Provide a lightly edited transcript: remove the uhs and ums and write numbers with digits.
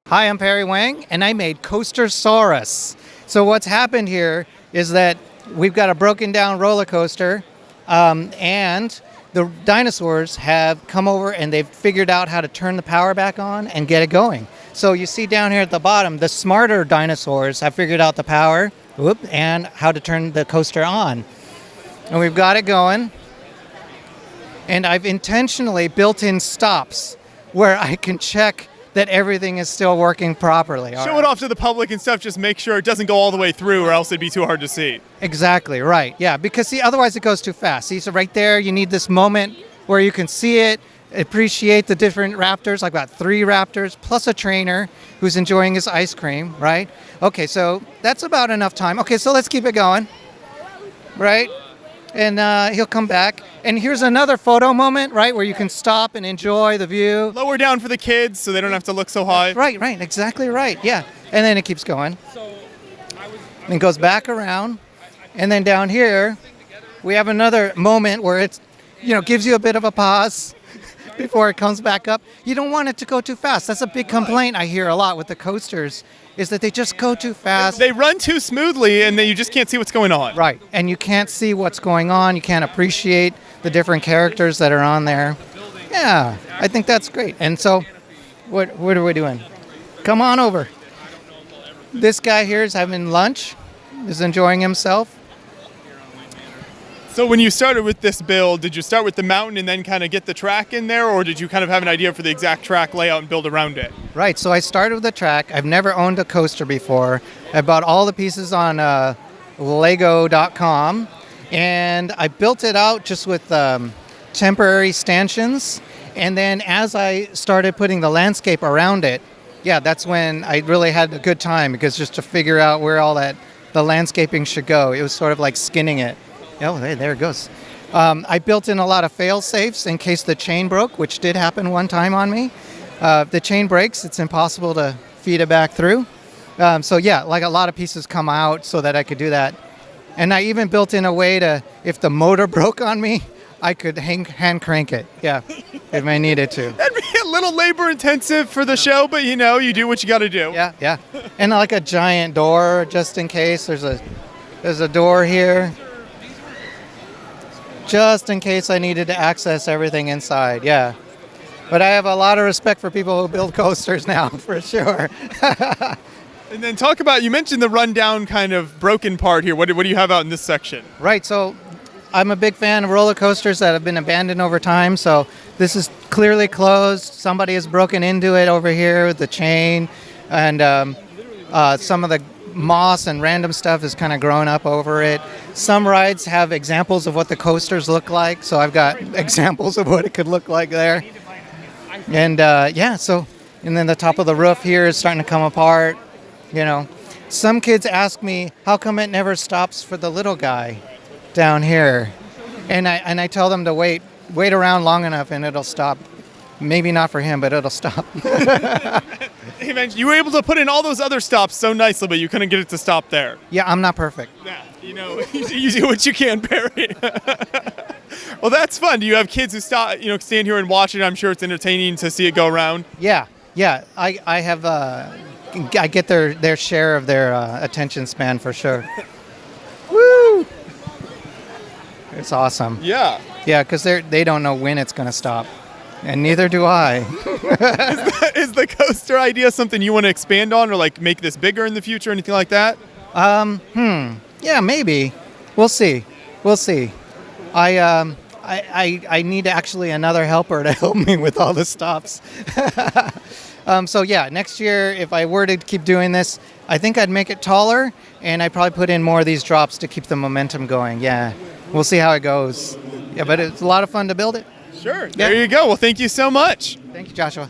Hi, I'm Perry Wang, and I made Coastersaurus. So what's happened here is that we've got a broken down roller coaster, and the dinosaurs have come over and they've figured out how to turn the power back on and get it going. So you see down here at the bottom, the smarter dinosaurs have figured out the power, and how to turn the coaster on. And we've got it going. And I've intentionally built in stops where I can check that everything is still working properly. Show it off to the public and stuff, just make sure it doesn't go all the way through or else it'd be too hard to see. Exactly, right. Yeah, because see, otherwise it goes too fast. See, so right there, you need this moment where you can see it, appreciate the different raptors. I've got 3 raptors plus a trainer who's enjoying his ice cream, right? Okay, so that's about enough time. Okay, so let's keep it going, right? And he'll come back. And here's another photo moment, right, where you can stop and enjoy the view. Lower down for the kids so they don't have to look so high. Right, exactly right, yeah. And then it keeps going. And it goes back around. And then down here, we have another moment where it's, gives you a bit of a pause before it comes back up. You don't want it to go too fast. That's a big complaint I hear a lot with the coasters, is that they just go too fast. They run too smoothly and then you just can't see what's going on. Right, and you can't see what's going on. You can't appreciate the different characters that are on there. Yeah, I think that's great. And so, what are we doing? Come on over. This guy here is having lunch, is enjoying himself. So when you started with this build, did you start with the mountain and then kind of get the track in there, or did you kind of have an idea for the exact track layout and build around it? Right, so I started with the track. I've never owned a coaster before. I bought all the pieces on Lego.com, and I built it out just with temporary stanchions. And then as I started putting the landscape around it, that's when I really had a good time, because just to figure out where all the landscaping should go, it was sort of like skinning it. Oh, hey, there it goes. I built in a lot of fail-safes in case the chain broke, which did happen one time on me. If the chain breaks, it's impossible to feed it back through. Like a lot of pieces come out so that I could do that. And I even built in a way to, if the motor broke on me, I could hand crank it, if I needed to. That'd be a little labor-intensive for the show, but you do what you got to do. Yeah. And like a giant door, just in case. There's a door here, just in case I needed to access everything inside, But I have a lot of respect for people who build coasters now, for sure. And then talk about, you mentioned the rundown kind of broken part here. What do you have out in this section? Right, so I'm a big fan of roller coasters that have been abandoned over time. So this is clearly closed. Somebody has broken into it over here with the chain. And some of the moss and random stuff is kind of grown up over it. Some rides have examples of what the coasters look like, so I've got examples of what it could look like there. And and then the top of the roof here is starting to come apart. Some kids ask me, how come it never stops for the little guy down here? And I tell them to wait around long enough and it'll stop. Maybe not for him, but it'll stop. Hey man, you were able to put in all those other stops so nicely, but you couldn't get it to stop there. Yeah, I'm not perfect. Yeah, you do what you can, Perry. Well, that's fun. Do you have kids who stand here and watch it? I'm sure it's entertaining to see it go around. Yeah. I have I get their share of their attention span for sure. Woo! It's awesome. Yeah. Yeah, because they don't know when it's going to stop. And neither do I. Is the coaster idea something you want to expand on, or like make this bigger in the future, anything like that? Yeah, maybe. We'll see. I need actually another helper to help me with all the stops. Next year, if I were to keep doing this, I think I'd make it taller, and I'd probably put in more of these drops to keep the momentum going. Yeah, we'll see how it goes. Yeah, but it's a lot of fun to build it. Sure. There you go. Well, thank you so much. Thank you, Joshua.